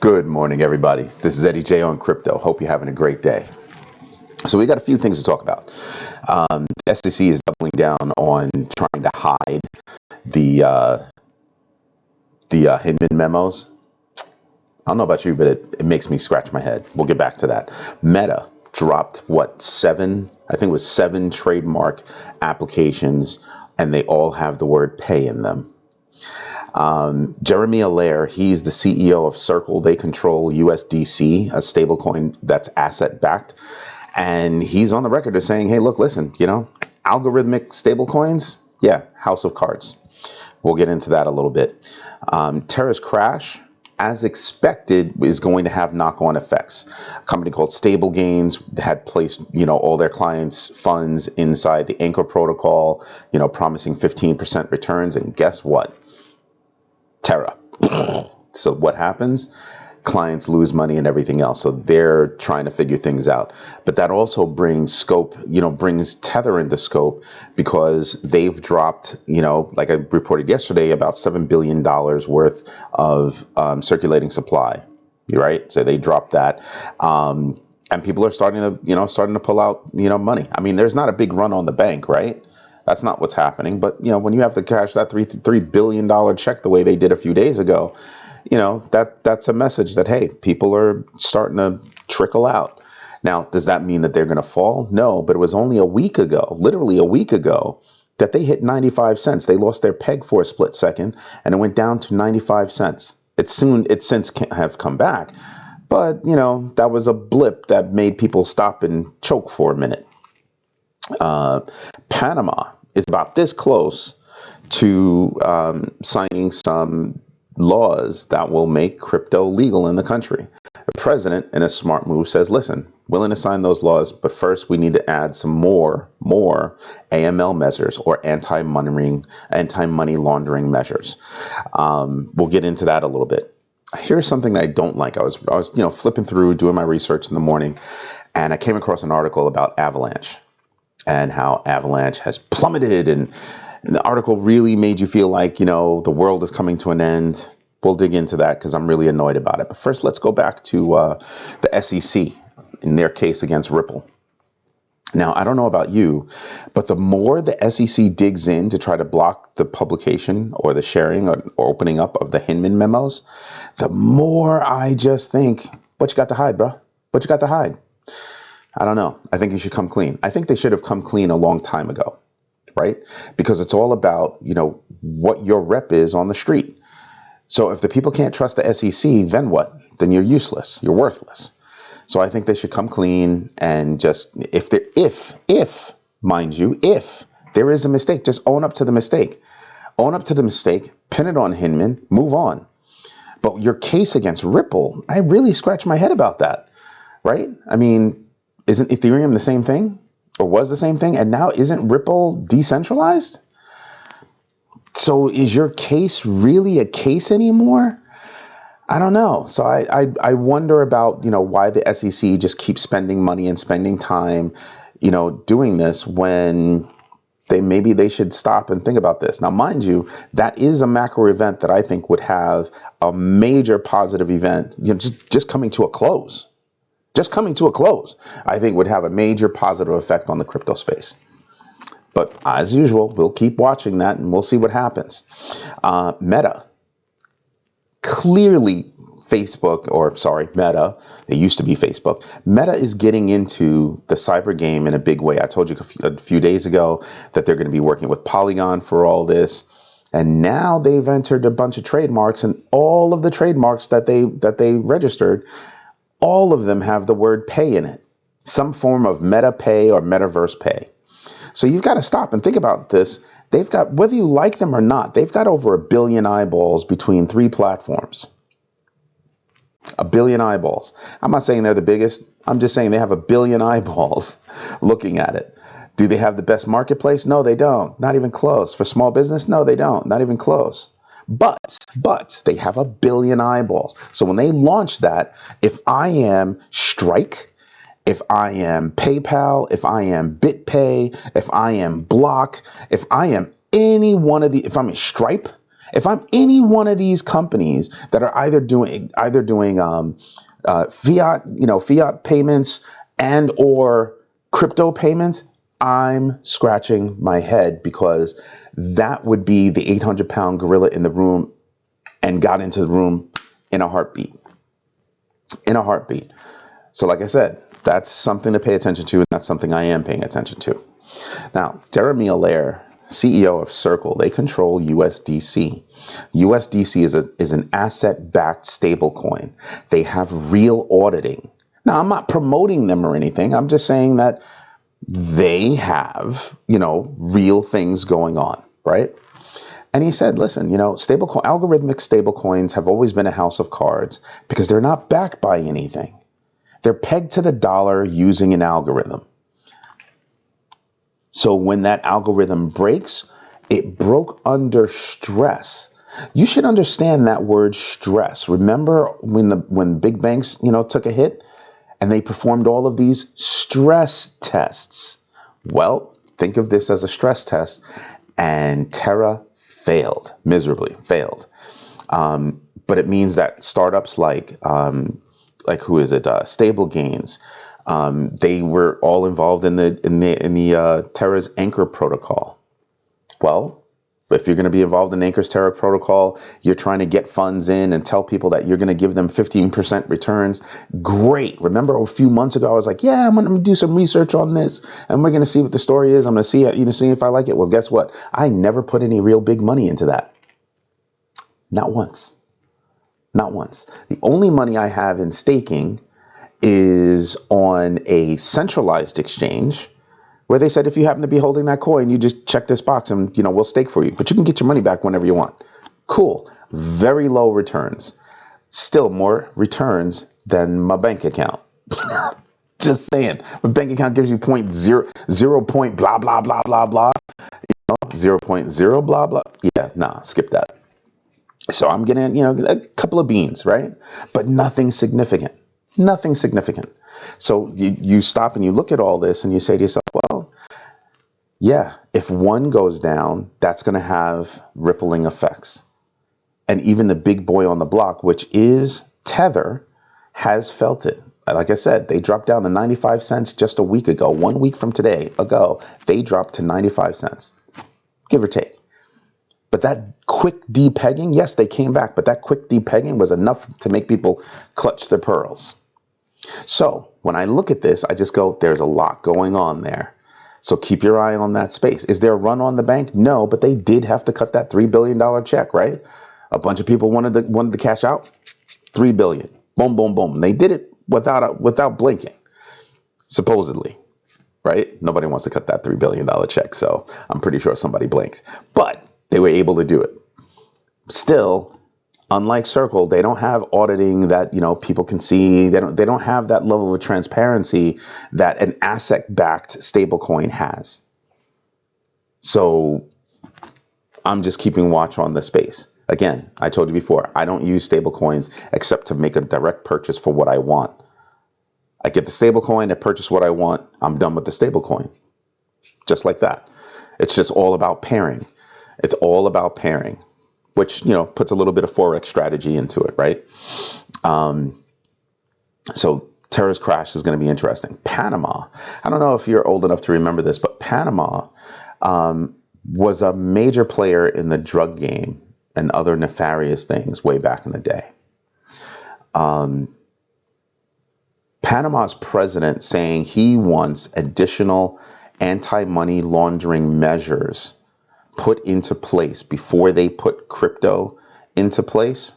Good morning, everybody. This is Eddie J on crypto. Hope you're having a great day. So we got a few things to talk about. The SEC is doubling down on trying to hide the Hinman memos. I don't know about you, but it makes me scratch my head. We'll get back to that. Meta dropped, seven trademark applications, and they all have the word pay in them. Jeremy Allaire, he's the CEO of Circle. They control USDC, a stablecoin that's asset backed. And he's on the record as saying, hey, look, listen, algorithmic stablecoins, yeah, house of cards. We'll get into that a little bit. Terra's crash, as expected, is going to have knock-on effects. A company called Stablecoins had placed, all their clients' funds inside the Anchor protocol, promising 15% returns. And guess what? Terra. So what happens? Clients lose money and everything else. So they're trying to figure things out. But that also brings scope, brings Tether into scope, because they've dropped, like I reported yesterday, about $7 billion worth of circulating supply. Right? So they dropped that. And people are starting to pull out, money. I mean, there's not a big run on the bank, right? That's not what's happening. But, when you have to cash that $3 billion check the way they did a few days ago, that's a message that, hey, people are starting to trickle out. Now, does that mean that they're going to fall? No, but it was only literally a week ago, that they hit 95 cents. They lost their peg for a split second, and it went down to 95 cents. It's since have come back. But, that was a blip that made people stop and choke for a minute. Panama is about this close to signing some laws that will make crypto legal in the country. The president, in a smart move, says, listen, willing to sign those laws, but first we need to add some more AML measures, or anti-money laundering measures. We'll get into that a little bit. Here's something that I don't like. I was flipping through, doing my research in the morning, and I came across an article about Avalanche and how Avalanche has plummeted, and the article really made you feel like, the world is coming to an end. We'll dig into that because I'm really annoyed about it. But first, let's go back to the SEC in their case against Ripple. Now, I don't know about you, but the more the SEC digs in to try to block the publication or the sharing or opening up of the Hinman memos, the more I just think, what you got to hide, bro? What you got to hide? I don't know. I think you should come clean. I think they should have come clean a long time ago, right? Because it's all about, what your rep is on the street. So if the people can't trust the SEC, then what? Then you're useless. You're worthless. So I think they should come clean and just, if there is a mistake, just own up to the mistake. Own up to the mistake, pin it on Hinman, move on. But your case against Ripple, I really scratch my head about that, right? I mean, isn't Ethereum the same thing, or was the same thing? And now isn't Ripple decentralized? So is your case really a case anymore? I don't know. So I wonder about, why the SEC just keeps spending money and spending time, doing this, when maybe they should stop and think about this. Now, mind you, that is a macro event that I think would have a major positive event, just coming to a close. Just coming to a close, I think, would have a major positive effect on the crypto space. But as usual, we'll keep watching that and we'll see what happens. Meta. Clearly, Meta, it used to be Facebook. Meta is getting into the cyber game in a big way. I told you a few days ago that they're going to be working with Polygon for all this. And now they've entered a bunch of trademarks, and all of the trademarks that they registered, all of them have the word pay in it. Some form of meta pay or metaverse pay. So you've got to stop and think about this. They've got, whether you like them or not, they've got over 1 billion eyeballs between 3 platforms. 1 billion eyeballs. I'm not saying they're the biggest. I'm just saying they have 1 billion eyeballs looking at it. Do they have the best marketplace? No, they don't. Not even close. For small business? No, they don't. Not even close. But they have 1 billion eyeballs. So when they launch that, if I am Strike, if I am PayPal, if I am BitPay, if I am Block, if I am any one of the, if I'm a Stripe, If I'm any one of these companies that are either doing fiat, fiat payments and or crypto payments, I'm scratching my head, because that would be the 800-pound gorilla in the room, and got into the room in a heartbeat. In a heartbeat. So like I said, that's something to pay attention to, and that's something I am paying attention to. Now, Allaire, CEO of Circle, they control USDC. USDC is an asset-backed stablecoin. They have real auditing. Now, I'm not promoting them or anything. I'm just saying that they have, real things going on, right? And he said, listen, algorithmic stablecoins have always been a house of cards because they're not backed by anything. They're pegged to the dollar using an algorithm. So when that algorithm breaks, it broke under stress. You should understand that word stress. Remember when big banks, took a hit and they performed all of these stress tests? Well, think of this as a stress test, and Terra failed, miserably failed. But it means that startups like who is it? Stable Gains. They were all involved in the Terra's Anchor protocol. Well, if you're going to be involved in Anchor's Terra protocol, you're trying to get funds in and tell people that you're going to give them 15% returns. Great. Remember a few months ago, I was like, yeah, I'm going to do some research on this and we're going to see what the story is. I'm going to see it, see if I like it. Well, guess what? I never put any real big money into that. Not once. Not once. The only money I have in staking is on a centralized exchange where they said, if you happen to be holding that coin, you just check this box and, we'll stake for you. But you can get your money back whenever you want. Cool. Very low returns. Still more returns than my bank account. Just saying. My bank account gives you 0.0 point blah, blah, blah, blah, blah. 0.0 blah, blah. Yeah, nah, skip that. So I'm getting, a couple of beans, right? But nothing significant. Nothing significant. So you stop and you look at all this and you say to yourself, well, yeah, if one goes down, that's going to have rippling effects. And even the big boy on the block, which is Tether, has felt it. Like I said, they dropped down to 95 cents just a week ago. 1 week from today ago, they dropped to 95 cents, give or take. But that quick depegging, yes, they came back, but that quick depegging was enough to make people clutch their pearls. So when I look at this, I just go, there's a lot going on there. So keep your eye on that space. Is there a run on the bank? No, but they did have to cut that $3 billion check, right? A bunch of people wanted to cash out. $3 billion. Boom, boom, boom. They did it without blinking, supposedly, right? Nobody wants to cut that $3 billion check, so I'm pretty sure somebody blinked. But they were able to do it. Still, unlike Circle, they don't have auditing that, people can see. They don't have that level of transparency that an asset-backed stablecoin has. So I'm just keeping watch on the space. Again, I told you before, I don't use stablecoins except to make a direct purchase for what I want. I get the stablecoin, I purchase what I want, I'm done with the stablecoin. Just like that. It's just all about pairing. It's all about pairing, which, puts a little bit of Forex strategy into it, right? So Terra's crash is going to be interesting. Panama, I don't know if you're old enough to remember this, but Panama was a major player in the drug game and other nefarious things way back in the day. Panama's president saying he wants additional anti-money laundering measures put into place before they put crypto into place.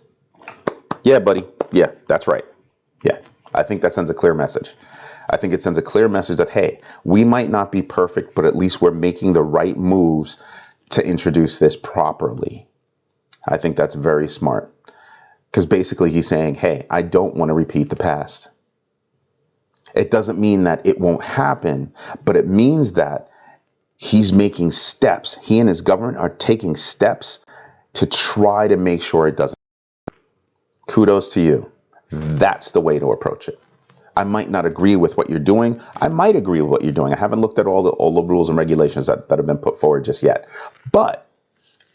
Yeah, buddy. Yeah, that's right. Yeah, I think that sends a clear message. I think it sends a clear message that, hey, we might not be perfect, but at least we're making the right moves to introduce this properly. I think that's very smart, because basically he's saying, hey, I don't want to repeat the past. It doesn't mean that it won't happen, but it means that he's making steps. He and his government are taking steps to try to make sure it doesn't. Kudos to you. That's the way to approach it. I might not agree with what you're doing. I might agree with what you're doing. I haven't looked at all the rules and regulations that have been put forward just yet. But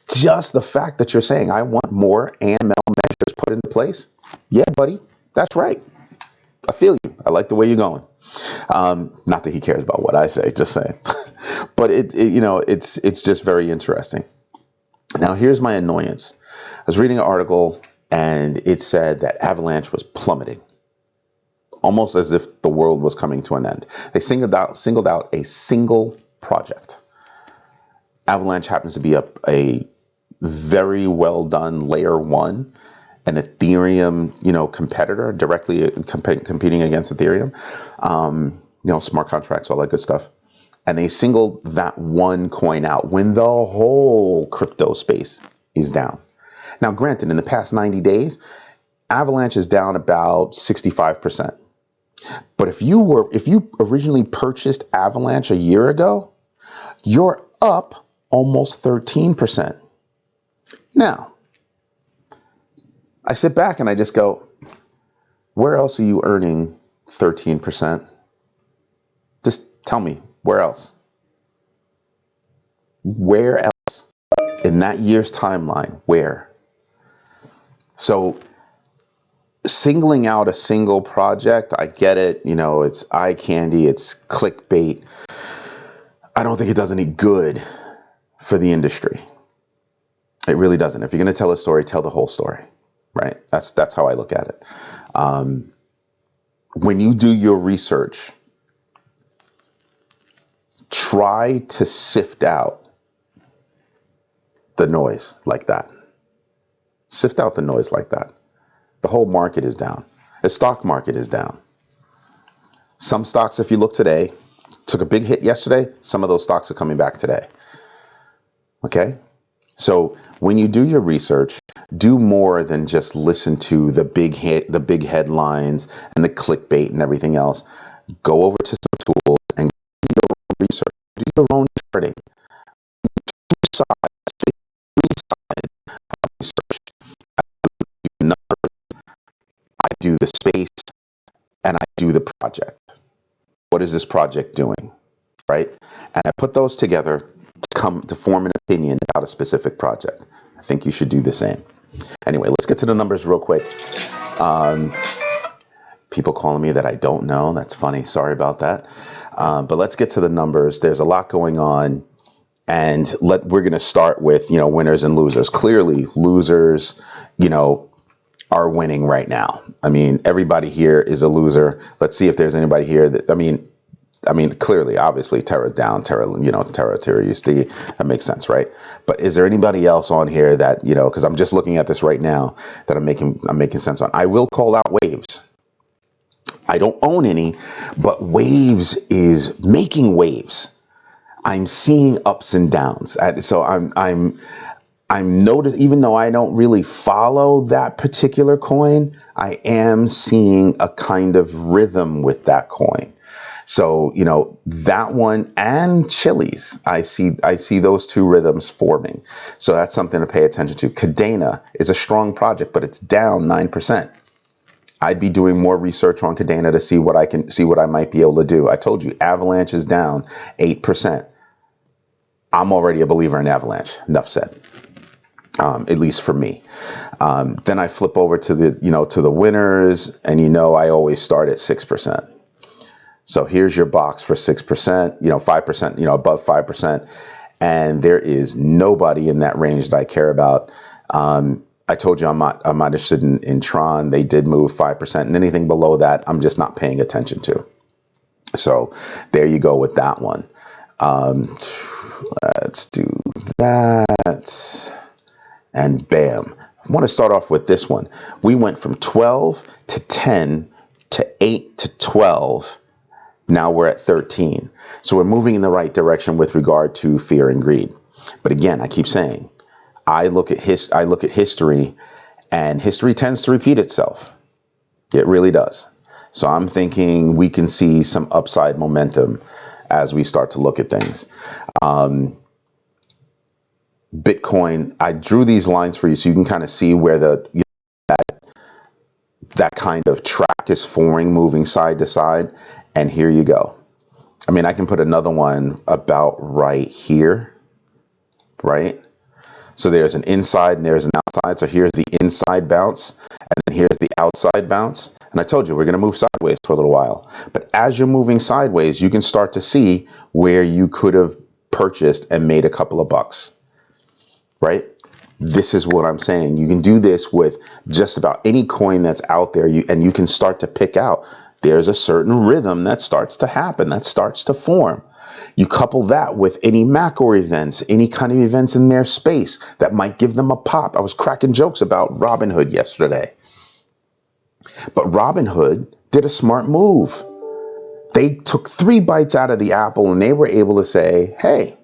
Just the fact that you're saying, I want more AML measures put into place. Yeah, buddy, that's right. I feel you. I like the way you're going. Not that he cares about what I say, just saying. But it's just very interesting. Now, here's my annoyance. I was reading an article and it said that Avalanche was plummeting, almost as if the world was coming to an end. They singled out a single project. Avalanche happens to be a very well done layer one, an Ethereum, competitor, directly competing against Ethereum, smart contracts, all that good stuff. And they singled that one coin out when the whole crypto space is down. Now, granted, in the past 90 days, Avalanche is down about 65%. But if you originally purchased Avalanche a year ago, you're up almost 13%. Now, I sit back and I just go, where else are you earning 13%? Just tell me, where else? Where else? In that year's timeline, where? So singling out a single project, I get it. It's eye candy, it's clickbait. I don't think it does any good for the industry. It really doesn't. If you're going to tell a story, tell the whole story, right? That's how I look at it. When you do your research, try to sift out the noise like that. Sift out the noise like that. The whole market is down. The stock market is down. Some stocks, if you look today, took a big hit yesterday. Some of those stocks are coming back today. Okay? So when you do your research, do more than just listen to the big headlines and the clickbait and everything else. Go over to some tools and do your own research. Do your own charting. Two sides, three sides of research. I do the space and I do the project. What is this project doing, right? And I put those together to form an opinion about a specific project. I think you should do the same. Anyway, let's get to the numbers real quick. People calling me that I don't know. That's funny. Sorry about that. But let's get to the numbers. There's a lot going on. And we're going to start with, winners and losers. Clearly, losers, are winning right now. I mean, everybody here is a loser. Let's see if there's anybody here that, clearly, obviously, Terra's down. Terra USD. That makes sense, right? But is there anybody else on here that, because I'm just looking at this right now, that I'm making sense on? I will call out Waves. I don't own any, but Waves is making waves. I'm seeing ups and downs. So I'm noticed, even though I don't really follow that particular coin, I am seeing a kind of rhythm with that coin. So, that one and Chili's, I see those two rhythms forming. So that's something to pay attention to. Cadena is a strong project, but it's down 9%. I'd be doing more research on Cadena to see what I might be able to do. I told you, Avalanche is down 8%. I'm already a believer in Avalanche. Enough said. At least for me. Then I flip over to the winners, and I always start at 6%. So here's your box for 6%, 5%, above 5%, and there is nobody in that range that I care about. I told you I'm not interested in Tron. They did move 5%, and anything below that, I'm just not paying attention to. So there you go with that one. Let's do that. And bam. I want to start off with this one. We went from 12 to 10 to 8 to 12. Now we're at 13. So we're moving in the right direction with regard to fear and greed. But again, I keep saying, I look at history, and history tends to repeat itself. It really does. So I'm thinking we can see some upside momentum as we start to look at things. Bitcoin, I drew these lines for you so you can kind of see where that kind of track is forming, moving side to side. And here you go. I can put another one about right here, right? So there's an inside and there's an outside. So here's the inside bounce, and then here's the outside bounce. And I told you we're going to move sideways for a little while. But as you're moving sideways, you can start to see where you could have purchased and made a couple of bucks, right? This is what I'm saying. You can do this with just about any coin that's out there, and you can start to pick out. There's a certain rhythm that starts to happen, that starts to form. You couple that with any macro events, any kind of events in their space that might give them a pop. I was cracking jokes about Robinhood yesterday. But Robinhood did a smart move. They took 3 bites out of the apple and they were able to say, hey,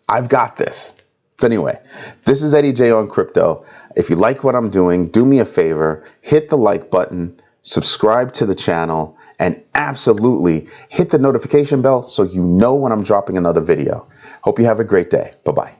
I've got this. So anyway, this is Eddie J on crypto. If you like what I'm doing, do me a favor, hit the like button, subscribe to the channel, and absolutely hit the notification bell so you know when I'm dropping another video. Hope you have a great day. Bye-bye.